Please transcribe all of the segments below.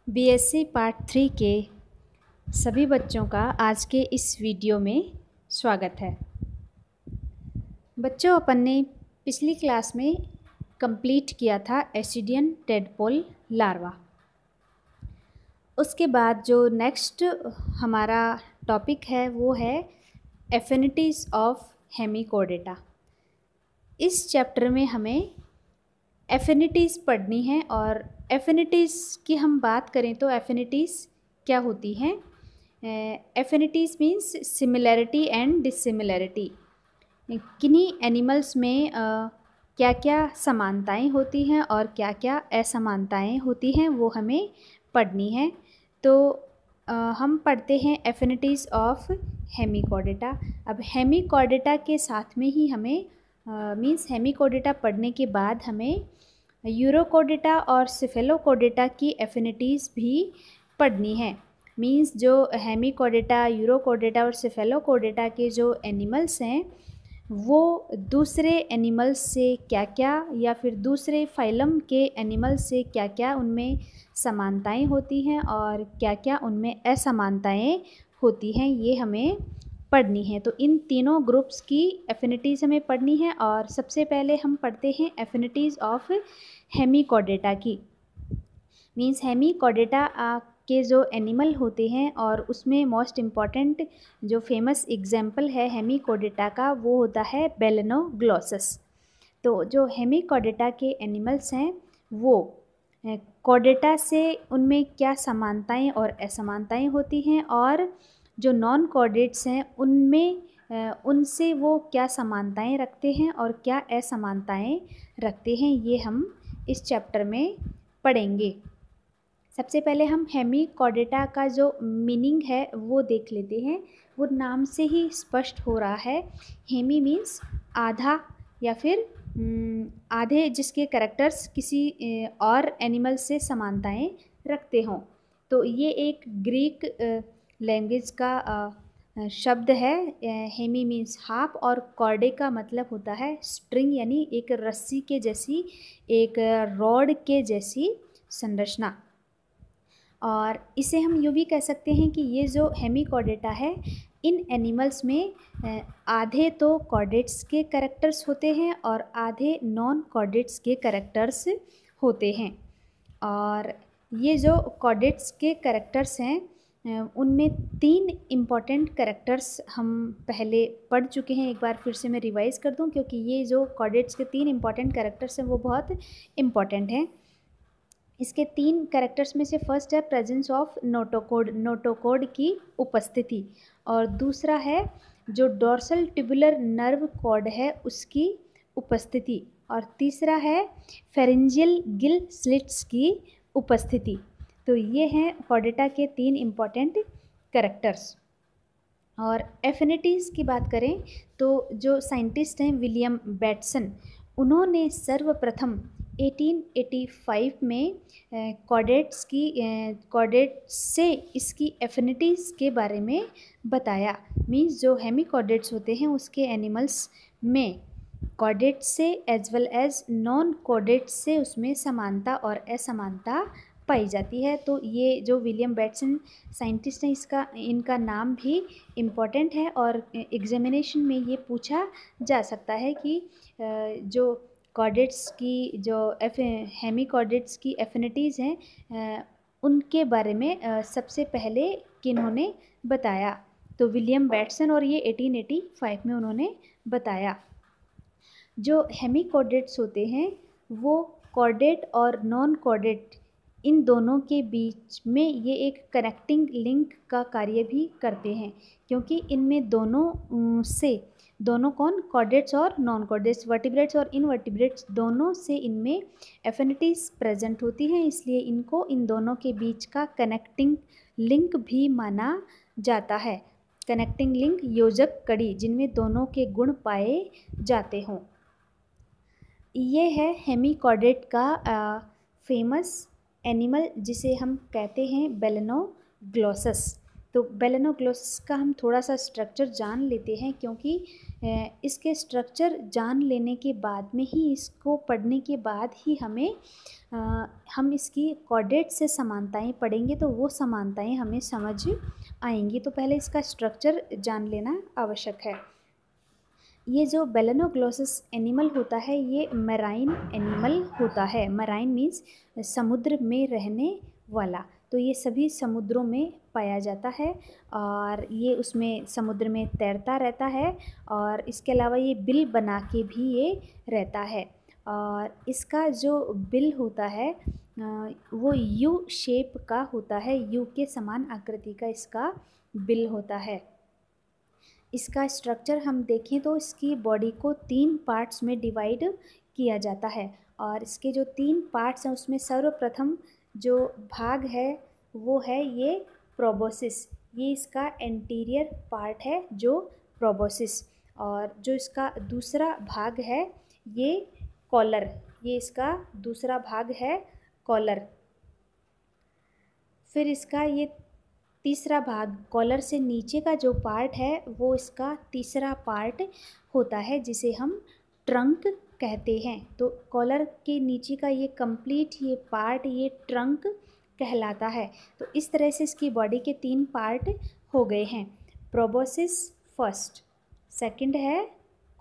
BSc part 3 के सभी बच्चों का आज के इस वीडियो में स्वागत है। बच्चों, अपन ने पिछली क्लास में कंप्लीट किया था एसिडियन टेडपोल लार्वा। उसके बाद जो नेक्स्ट हमारा टॉपिक है वो है एफिनिटीज़ ऑफ हेमिकोडेटा। इस चैप्टर में हमें एफिनिटीज़ पढ़नी है और एफिनिटीज़ की हम बात करें तो एफिनिटीज़ क्या होती हैं। Affinities means similarity and dissimilarity. किन्हीं एनिमल्स में क्या क्या समानताएं होती हैं और क्या क्या असमानताएं होती हैं वो हमें पढ़नी है। तो हम पढ़ते हैं एफिनिटीज़ ऑफ हेमिकोडेटा। अब हेमिकोडेटा के साथ में ही हमें मीन्स हेमिकोडेटा पढ़ने के बाद हमें यूरोकोडेटा और सिफेलोकोडेटा की एफिनिटीज़ भी पढ़नी है। मीन्स जो हेमिकोडेटा, यूरोकोडेटा और सिफेलोकोडेटा के जो एनिमल्स हैं वो दूसरे एनिमल्स से क्या क्या या फिर दूसरे फाइलम के एनिमल्स से क्या क्या उनमें समानताएं होती हैं और क्या क्या उनमें असमानताएं होती हैं, ये हमें पढ़नी है। तो इन तीनों ग्रुप्स की एफिनिटीज़ हमें पढ़नी है और सबसे पहले हम पढ़ते हैं एफिनिटीज़ ऑफ हेमिकोडेटा की। मीन्स हेमिकोडेटा के जो एनिमल होते हैं और उसमें मोस्ट इम्पॉर्टेंट जो फेमस एग्जाम्पल है हेमिकोडेटा का वो होता है बेलेनोग्लोसस। तो जो हेमिकोडेटा के एनिमल्स हैं वो कोडेटा से उनमें क्या समानताएं और असमानताएं होती हैं और जो नॉन कोडेट्स हैं उनमें उनसे वो क्या समानताएं रखते हैं और क्या असमानताएं रखते हैं, ये हम इस चैप्टर में पढ़ेंगे। सबसे पहले हम हेमिकोडेटा का जो मीनिंग है वो देख लेते हैं। वो नाम से ही स्पष्ट हो रहा है। हेमी मीन्स आधा या फिर आधे जिसके कैरेक्टर्स किसी और एनिमल से समानताएं रखते हों। तो ये एक ग्रीक लैंग्वेज का शब्द है। हेमी मीन्स हाफ और कॉर्डे का मतलब होता है स्ट्रिंग, यानी एक रस्सी के जैसी, एक रॉड के जैसी संरचना। और इसे हम यूँ भी कह सकते हैं कि ये जो हेमिकोडेटा है इन एनिमल्स में आधे तो कॉर्डेट्स के कैरेक्टर्स होते हैं और आधे नॉन कॉर्डेट्स के कैरेक्टर्स होते हैं। और ये जो कॉर्डेट्स के कैरेक्टर्स हैं उनमें 3 इम्पॉर्टेंट कैरेक्टर्स हम पहले पढ़ चुके हैं। एक बार फिर से मैं रिवाइज़ कर दूं क्योंकि ये जो कॉर्डेट्स के 3 इम्पॉर्टेंट कैरेक्टर्स हैं वो बहुत इम्पॉर्टेंट हैं। इसके 3 कैरेक्टर्स में से फर्स्ट है प्रेजेंस ऑफ नोटोकोड, नोटोकोड की उपस्थिति, और दूसरा है जो डोर्सल ट्यूबुलर नर्व कॉर्ड है उसकी उपस्थिति, और तीसरा है फेरेंजियल गिल स्लिट्स की उपस्थिति। तो ये हैं कोडेटा के 3 इम्पॉर्टेंट कैरेक्टर्स। और एफिनिटीज़ की बात करें तो जो साइंटिस्ट हैं विलियम बेटसन, उन्होंने सर्वप्रथम 1885 में कॉर्डेट्स से इसकी एफिनिटीज़ के बारे में बताया। मीन्स जो हेमिकोडेट्स होते हैं उसके एनिमल्स में कॉर्डेट्स से as well as non chordates से उसमें समानता और असमानता पाई जाती है। तो ये जो विलियम बेटसन साइंटिस्ट हैं इनका नाम भी इम्पॉर्टेंट है और एग्जामिनेशन में ये पूछा जा सकता है कि जो कॉर्डेट्स की जो हेमिकोडेट्स की एफिनिटीज़ हैं उनके बारे में सबसे पहले किन्होंने बताया। तो विलियम बेटसन, और ये 1885 में उन्होंने बताया। जो हेमिकोडेट्स होते हैं वो कॉर्डेट और नॉन कॉर्डेट इन दोनों के बीच में ये एक कनेक्टिंग लिंक का कार्य भी करते हैं, क्योंकि इनमें दोनों कौन, कॉर्डेट्स और नॉन कॉर्डेट्स, वर्टिब्रेट्स और इनवर्टिब्रेट्स, दोनों से इनमें एफिनिटीज़ प्रेजेंट होती हैं, इसलिए इनको इन दोनों के बीच का कनेक्टिंग लिंक भी माना जाता है। कनेक्टिंग लिंक, योजक कड़ी, जिनमें दोनों के गुण पाए जाते हों। ये है हेमिकोडेट का फेमस एनिमल जिसे हम कहते हैं बेलेनोग्लोसस। तो बेलेनोग्लोसस का हम थोड़ा सा स्ट्रक्चर जान लेते हैं, क्योंकि इसके स्ट्रक्चर जान लेने के बाद में ही, इसको पढ़ने के बाद ही हम इसकी कॉर्डेट से समानताएं पढ़ेंगे तो वो समानताएं हमें समझ आएंगी। तो पहले इसका स्ट्रक्चर जान लेना आवश्यक है। ये जो बेलेनोग्लोसस एनिमल होता है ये मैराइन एनिमल होता है। मैराइन मीन्स समुद्र में रहने वाला। तो ये सभी समुद्रों में पाया जाता है और ये उसमें समुद्र में तैरता रहता है, और इसके अलावा ये बिल बना के भी ये रहता है। और इसका जो बिल होता है वो यू शेप का होता है, यू के समान आकृति का इसका बिल होता है। इसका स्ट्रक्चर हम देखें तो इसकी बॉडी को 3 पार्ट्स में डिवाइड किया जाता है, और इसके जो 3 पार्ट्स हैं उसमें सर्वप्रथम जो भाग है वो है ये प्रोबोसिस। ये इसका एंटीरियर पार्ट है जो प्रोबोसिस। और जो इसका दूसरा भाग है ये कॉलर, ये इसका दूसरा भाग है कॉलर। फिर इसका ये तीसरा भाग, कॉलर से नीचे का जो पार्ट है वो इसका तीसरा पार्ट होता है, जिसे हम ट्रंक कहते हैं। तो कॉलर के नीचे का ये कंप्लीट ये पार्ट ये ट्रंक कहलाता है। तो इस तरह से इसकी बॉडी के 3 पार्ट हो गए हैं। प्रोबोसिस फर्स्ट, सेकंड है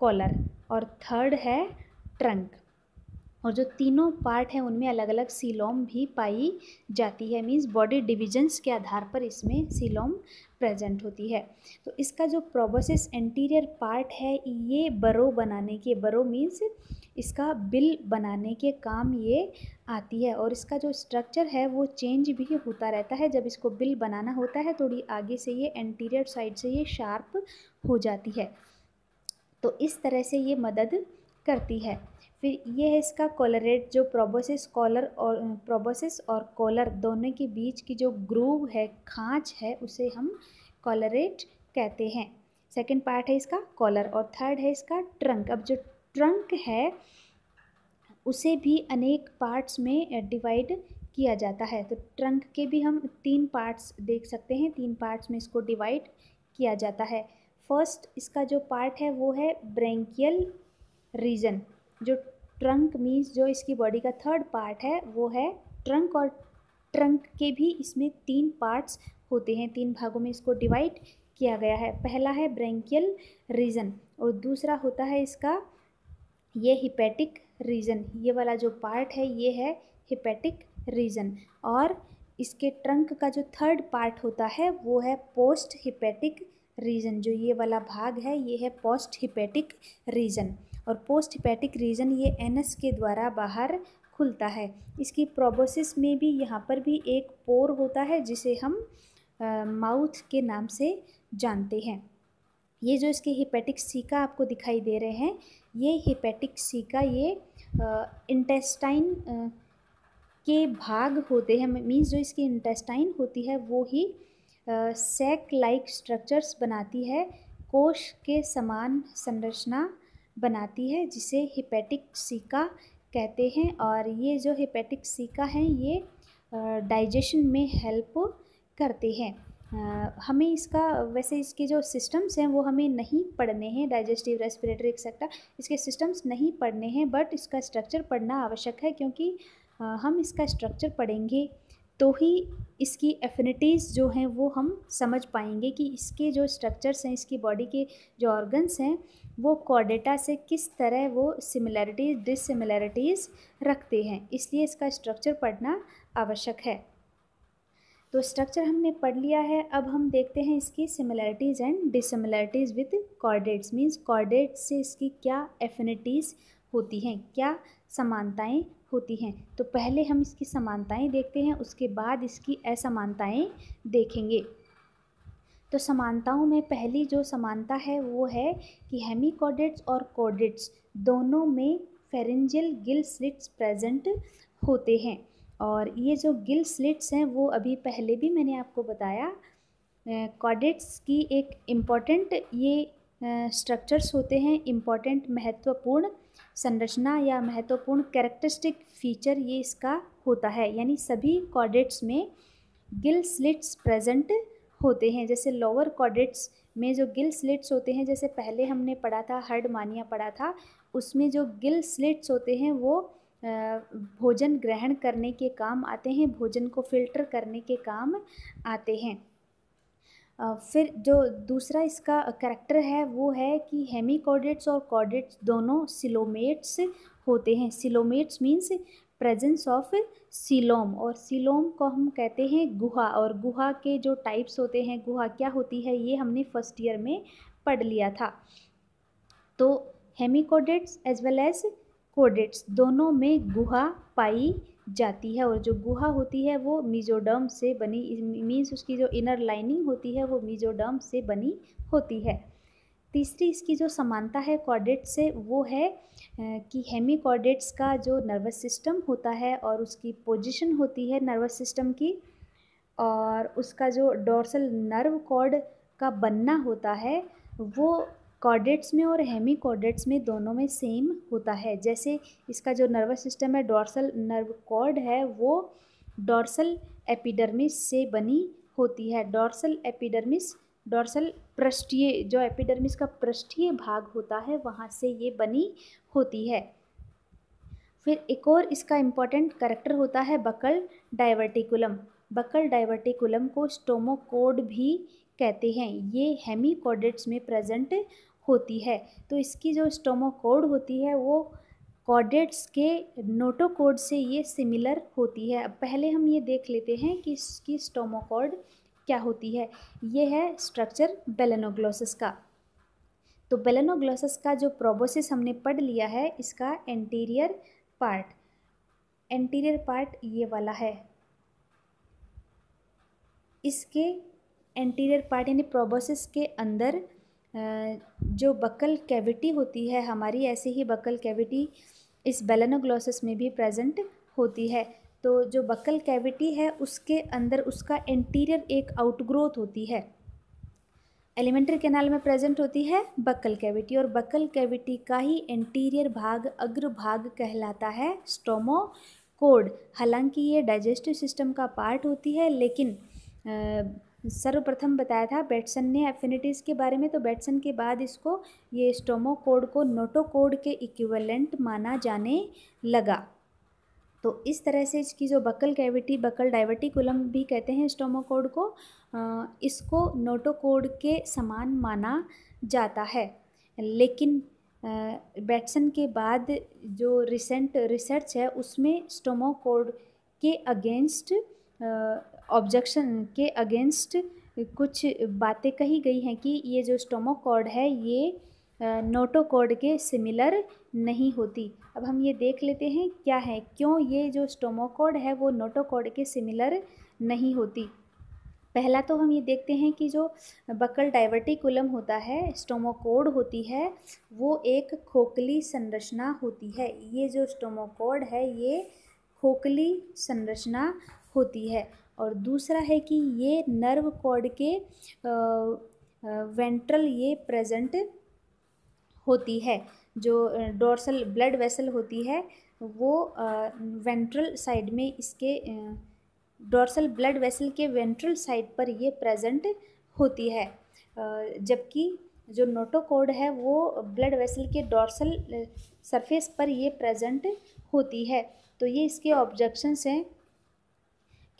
कॉलर और थर्ड है ट्रंक। और जो तीनों पार्ट हैं उनमें अलग अलग सीलोम भी पाई जाती है, मीन्स बॉडी डिविजन्स के आधार पर इसमें सीलोम प्रेजेंट होती है। तो इसका जो प्रोबोसिस एंटीरियर पार्ट है ये बरो बनाने के, बरो मीन्स इसका बिल बनाने के काम ये आती है। और इसका जो स्ट्रक्चर है वो चेंज भी होता रहता है। जब इसको बिल बनाना होता है थोड़ी आगे से ये एंटीरियर साइड से ये शार्प हो जाती है। तो इस तरह से ये मदद करती है। फिर ये है इसका कॉलरेट, जो प्रोबोसिस और कॉलर दोनों के बीच की जो ग्रूव है, खांच है, उसे हम कॉलरेट कहते हैं। सेकंड पार्ट है इसका कॉलर और थर्ड है इसका ट्रंक। अब जो ट्रंक है उसे भी अनेक पार्ट्स में डिवाइड किया जाता है। तो ट्रंक के भी हम 3 पार्ट्स देख सकते हैं, 3 पार्ट्स में इसको डिवाइड किया जाता है। फर्स्ट इसका जो पार्ट है वो है ब्रेंकियल रीजन। जो ट्रंक मीन्स जो इसकी बॉडी का थर्ड पार्ट है वो है ट्रंक, और ट्रंक के भी इसमें 3 पार्ट्स होते हैं, 3 भागों में इसको डिवाइड किया गया है। पहला है ब्रेंकियल रीजन और दूसरा होता है इसका ये हिपैटिक रीजन। ये वाला जो पार्ट है ये है हिपैटिक रीजन। और इसके ट्रंक का जो थर्ड पार्ट होता है वो है पोस्ट हिपैटिक रीजन। जो ये वाला भाग है ये है पोस्ट हिपैटिक रीजन। और पोस्ट हिपैटिक रीजन ये एनस के द्वारा बाहर खुलता है। इसकी प्रोबोसिस में भी यहाँ पर भी एक पोर होता है जिसे हम माउथ के नाम से जानते हैं। ये जो इसके हिपैटिक सीका आपको दिखाई दे रहे हैं, ये हिपैटिक सीका ये इंटेस्टाइन के भाग होते हैं। मीन्स जो इसकी इंटेस्टाइन होती है वो ही सैक लाइक स्ट्रक्चर्स बनाती है, कोश के समान संरचना बनाती है, जिसे हिपैटिक सीका कहते हैं। और ये जो हिपैटिक सीका हैं ये डाइजेशन में हेल्प करते हैं। हमें इसका वैसे इसके जो सिस्टम्स हैं वो हमें नहीं पढ़ने हैं, डाइजेस्टिव, रेस्पिरेटरी एक्सेट्रा, इसके सिस्टम्स नहीं पढ़ने हैं, बट इसका स्ट्रक्चर पढ़ना आवश्यक है, क्योंकि हम इसका स्ट्रक्चर पढ़ेंगे तो ही इसकी एफिनिटीज़ जो हैं वो हम समझ पाएंगे कि इसके जो स्ट्रक्चर्स हैं, इसकी बॉडी के जो ऑर्गन्स हैं वो कॉर्डेटा से किस तरह वो सिमिलैरिटीज़ डिससिमिलैरिटीज़ रखते हैं। इसलिए इसका स्ट्रक्चर पढ़ना आवश्यक है। तो स्ट्रक्चर हमने पढ़ लिया है। अब हम देखते हैं इसकी similarities and dissimilarities with chordates. Means chordates से इसकी क्या एफिनिटीज़ होती हैं, क्या समानताएं होती हैं। तो पहले हम इसकी समानताएं देखते हैं, उसके बाद इसकी असमानताएं देखेंगे। तो समानताओं में पहली जो समानता है वो है कि हेमिकॉर्डेट्स और कॉर्डेट्स दोनों में फेरेंजियल गिल स्लिट्स प्रेजेंट होते हैं। और ये जो गिल स्लिट्स हैं वो अभी पहले भी मैंने आपको बताया, कॉर्डेट्स की एक इम्पॉर्टेंट ये स्ट्रक्चर्स होते हैं, इम्पॉर्टेंट महत्वपूर्ण संरचना या महत्वपूर्ण कैरेक्टरिस्टिक फीचर ये इसका होता है। यानी सभी कॉर्डेट्स में गिल स्लिट्स प्रेजेंट होते हैं। जैसे लोअर कॉर्डेट्स में जो गिल स्लिट्स होते हैं, जैसे पहले हमने पढ़ा था, हर्डमानिया पढ़ा था, उसमें जो गिल स्लिट्स होते हैं वो भोजन ग्रहण करने के काम आते हैं, भोजन को फिल्टर करने के काम आते हैं। फिर जो दूसरा इसका करैक्टर है वो है कि हेमिकॉर्डेट्स और कॉर्डेट्स दोनों सिलोमेट्स होते हैं। Coelomates means presence of coelom, और सीलोम को हम कहते हैं गुहा, और गुहा के जो टाइप्स होते हैं, गुहा क्या होती है, ये हमने फर्स्ट ईयर में पढ़ लिया था। तो hemichordates as well as chordates दोनों में गुहा पाई जाती है, और जो गुहा होती है वो मेसोडर्म से बनी, मीन्स उसकी जो इनर लाइनिंग होती है वो मेसोडर्म से बनी होती है। तीसरी इसकी जो समानता है कॉर्डेट्स से वो है कि हेमिकॉर्डेट्स का जो नर्वस सिस्टम होता है और उसकी पोजीशन होती है नर्वस सिस्टम की, और उसका जो डोर्सल नर्व कॉर्ड का बनना होता है वो कॉर्डेट्स में और हेमिकॉर्डेट्स में दोनों में सेम होता है। जैसे इसका जो नर्वस सिस्टम है, डोर्सल नर्व कॉर्ड है, वो डोर्सल एपिडर्मिस से बनी होती है। डोर्सल एपिडर्मिस, डोर्सल पृष्ठीय, जो एपिडर्मिस का पृष्ठीय भाग होता है वहाँ से ये बनी होती है। फिर एक और इसका इम्पॉर्टेंट कैरेक्टर होता है बकल डाइवर्टिकुलम। बकल डाइवर्टिकुलम को स्टोमोकोड भी कहते हैं। ये हेमिकॉर्डेट्स में प्रेजेंट होती है। तो इसकी जो स्टोमोकोड होती है वो कॉर्डेट्स के नोटोकोड से ये सिमिलर होती है। अब पहले हम ये देख लेते हैं कि इसकी स्टोमोकोड क्या होती है। ये है स्ट्रक्चर बेलेनोग्लोसस का। तो बेलेनोग्लोसस का जो प्रोबोसिस हमने पढ़ लिया है, इसका एंटीरियर पार्ट ये वाला है। इसके एंटीरियर पार्ट यानी प्रोबोसिस के अंदर जो बकल कैविटी होती है हमारी, ऐसे ही बकल कैविटी इस बेलेनोग्लोसस में भी प्रेजेंट होती है। तो जो बकल कैविटी है उसके अंदर उसका एंटीरियर एक आउटग्रोथ होती है। एलिमेंट्री कैनाल में प्रेजेंट होती है बकल कैविटी, और बकल कैविटी का ही एंटीरियर भाग, अग्र भाग कहलाता है स्टोमोकोड। हालांकि ये डाइजेस्टिव सिस्टम का पार्ट होती है, लेकिन सर्वप्रथम बताया था बेटसन ने एफिनिटीज़ के बारे में, तो बेटसन के बाद इसको ये स्टोमोकोड को नोटोकोड के इक्विवेलेंट माना जाने लगा। तो इस तरह से इसकी जो बकल कैविटी, बकल डाइवर्टिकुलम भी कहते हैं स्टोमोकोड को, इसको नोटोकोड के समान माना जाता है। लेकिन बेटसन के बाद जो रिसेंट रिसर्च है उसमें स्टोमोकोड के अगेंस्ट, ऑब्जेक्शन के अगेंस्ट कुछ बातें कही गई हैं कि ये जो स्टोमोकोड है ये नोटोकोड के सिमिलर नहीं होती। अब हम ये देख लेते हैं क्या है, क्यों ये जो स्टोमोकोड है वो नोटोकोड के सिमिलर नहीं होती। पहला तो हम ये देखते हैं कि जो बकल डाइवर्टिकुलम होता है, स्टोमोकोड होती है, वो एक खोखली संरचना होती है। ये जो स्टोमोकोड है ये खोखली संरचना होती है। और दूसरा है कि ये नर्व कॉर्ड के वेंट्रल ये प्रेजेंट होती है। जो डोर्सल ब्लड वेसल होती है वो वेंट्रल साइड में, इसके डोर्सल ब्लड वेसल के वेंट्रल साइड पर ये प्रेजेंट होती है, जबकि जो नोटोकोड है वो ब्लड वेसल के डोर्सल सरफेस पर ये प्रेजेंट होती है। तो ये इसके ऑब्जेक्शंस हैं,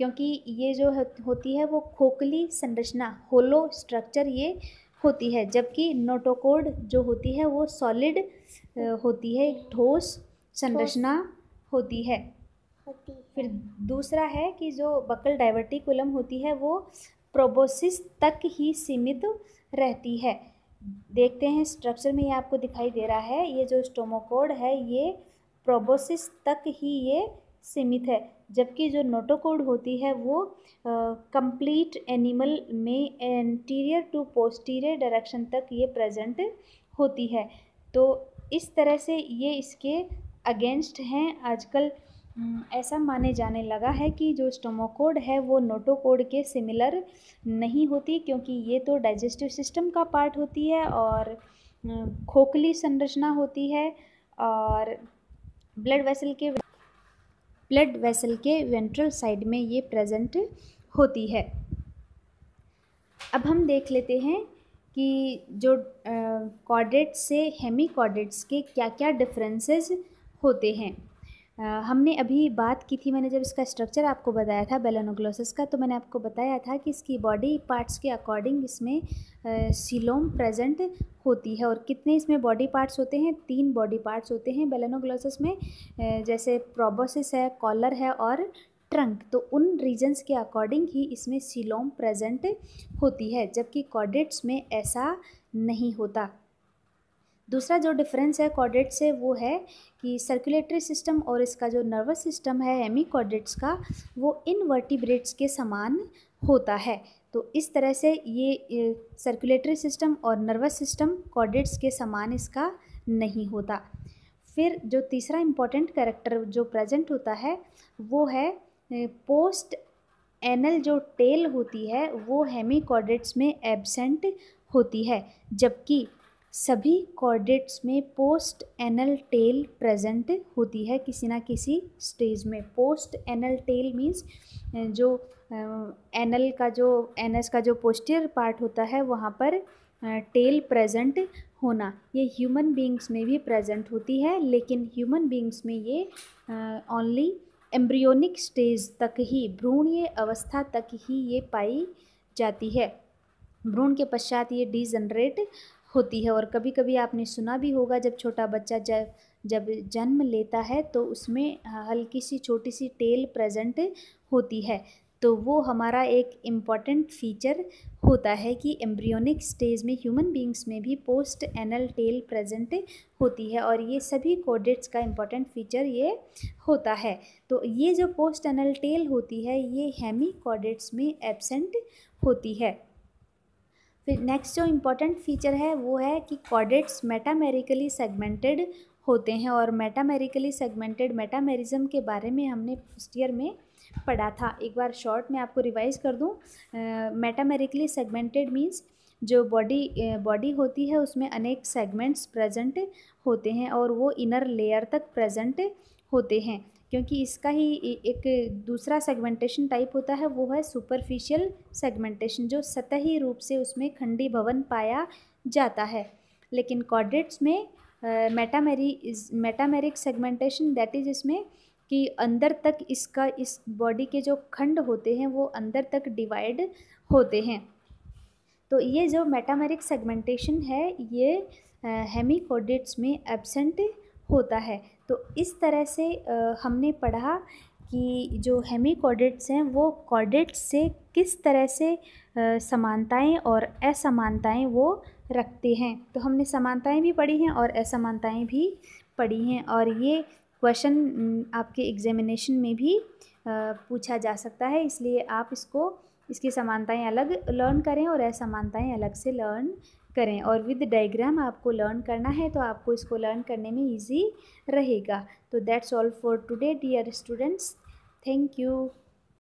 क्योंकि ये जो होती है वो खोखली संरचना, होलो स्ट्रक्चर ये होती है, जबकि नोटोकोड जो होती है वो सॉलिड होती है, ठोस संरचना होती है। फिर दूसरा है कि जो बकल डाइवर्टिकुलम होती है वो प्रोबोसिस तक ही सीमित रहती है। देखते हैं स्ट्रक्चर में ये आपको दिखाई दे रहा है, ये जो स्टोमोकोड है ये प्रोबोसिस तक ही ये सीमित है, जबकि जो नोटोकोड होती है वो कंप्लीट एनिमल में एंटीरियर टू पोस्टीरियर डायरेक्शन तक ये प्रेजेंट होती है। तो इस तरह से ये इसके अगेंस्ट हैं। आजकल ऐसा माने जाने लगा है कि जो स्टोमोकोड है वो नोटोकोड के सिमिलर नहीं होती, क्योंकि ये तो डाइजेस्टिव सिस्टम का पार्ट होती है और खोखली संरचना होती है, और ब्लड वेसल के वेंट्रल साइड में ये प्रेजेंट होती है। अब हम देख लेते हैं कि जो कॉर्डेट्स से हेमी कॉर्डेट्स के क्या क्या डिफरेंसेस होते हैं। हमने अभी बात की थी, मैंने जब इसका स्ट्रक्चर आपको बताया था बेलेनोग्लोसस का, तो मैंने आपको बताया था कि इसकी बॉडी पार्ट्स के अकॉर्डिंग इसमें सीलोम प्रेजेंट होती है। और कितने इसमें बॉडी पार्ट्स होते हैं? 3 बॉडी पार्ट्स होते हैं बेलेनोग्लोसस में, जैसे प्रोबोसिस है, कॉलर है और ट्रंक। तो उन रीजन्स के अकॉर्डिंग ही इसमें सीलोम प्रेजेंट होती है, जबकि कॉर्डेट्स में ऐसा नहीं होता। दूसरा जो डिफरेंस है कॉर्डेट से वो है कि सर्कुलेटरी सिस्टम और इसका जो नर्वस सिस्टम है हेमी कॉर्डेट्स का, वो इनवर्टिब्रेट्स के समान होता है। तो इस तरह से ये सर्कुलेटरी सिस्टम और नर्वस सिस्टम कॉर्डेट्स के समान इसका नहीं होता। फिर जो तीसरा इम्पॉर्टेंट कैरेक्टर जो प्रेजेंट होता है वो है पोस्ट एनल जो टेल होती है वो हेमी कॉर्डेट्स में एब्सेंट होती है, जबकि सभी कॉर्डेट्स में पोस्ट एनल टेल प्रेजेंट होती है किसी ना किसी स्टेज में। पोस्ट एनल टेल मीन्स जो एनल का जो एनस का जो पोस्टीरियर पार्ट होता है वहाँ पर टेल प्रेजेंट होना। ये ह्यूमन बींग्स में भी प्रेजेंट होती है, लेकिन ह्यूमन बींग्स में ये ओनली एम्ब्रियोनिक स्टेज तक ही, भ्रूणीय अवस्था तक ही ये पाई जाती है। भ्रूण के पश्चात ये डीजनरेट होती है। और कभी कभी आपने सुना भी होगा जब छोटा बच्चा जब जन्म लेता है तो उसमें हल्की सी छोटी सी टेल प्रेजेंट होती है। तो वो हमारा एक इम्पॉर्टेंट फीचर होता है कि एम्ब्रियोनिक स्टेज में ह्यूमन बींग्स में भी पोस्ट एनल टेल प्रेजेंट होती है, और ये सभी कॉर्डेट्स का इम्पॉर्टेंट फीचर ये होता है। तो ये जो पोस्ट एनल टेल होती है ये हेमी कॉर्डेट्स में एब्सेंट होती है। फिर नेक्स्ट जो इम्पॉर्टेंट फीचर है वो है कि कॉर्डेट्स मेटामेरिकली सेगमेंटेड होते हैं। और मेटामेरिकली सेगमेंटेड मेटामेरिज्म के बारे में हमने फर्स्ट ईयर में पढ़ा था। एक बार शॉर्ट में आपको रिवाइज कर दूं। मेटामेरिकली सेगमेंटेड मीन्स जो बॉडी होती है उसमें अनेक सेगमेंट्स प्रेजेंट होते हैं और वो इनर लेयर तक प्रेजेंट होते हैं, क्योंकि इसका ही एक दूसरा सेगमेंटेशन टाइप होता है वो है सुपरफिशियल सेगमेंटेशन, जो सतही रूप से उसमें खंडी भवन पाया जाता है। लेकिन कॉर्डेट्स में मेटामेरिक सेगमेंटेशन दैट इज इसमें कि अंदर तक इसका इस बॉडी के जो खंड होते हैं वो अंदर तक डिवाइड होते हैं। तो ये जो मेटामेरिक सेगमेंटेशन है ये हेमी कॉर्डेट्स में एब्सेंट होता है। तो इस तरह से हमने पढ़ा कि जो हेमी कॉर्डेट्स हैं वो कॉर्डेट्स से किस तरह से समानताएं और असमानताएं वो रखते हैं। तो हमने समानताएं भी पढ़ी हैं और असमानताएं भी पढ़ी हैं, और ये क्वेश्चन आपके एग्जामिनेशन में भी पूछा जा सकता है। इसलिए आप इसकी समानताएं अलग लर्न करें और असमानताएं अलग से लर्न करें, और विद डायग्राम आपको लर्न करना है तो आपको इसको लर्न करने में इजी रहेगा। तो that's all for today dear students, thank you.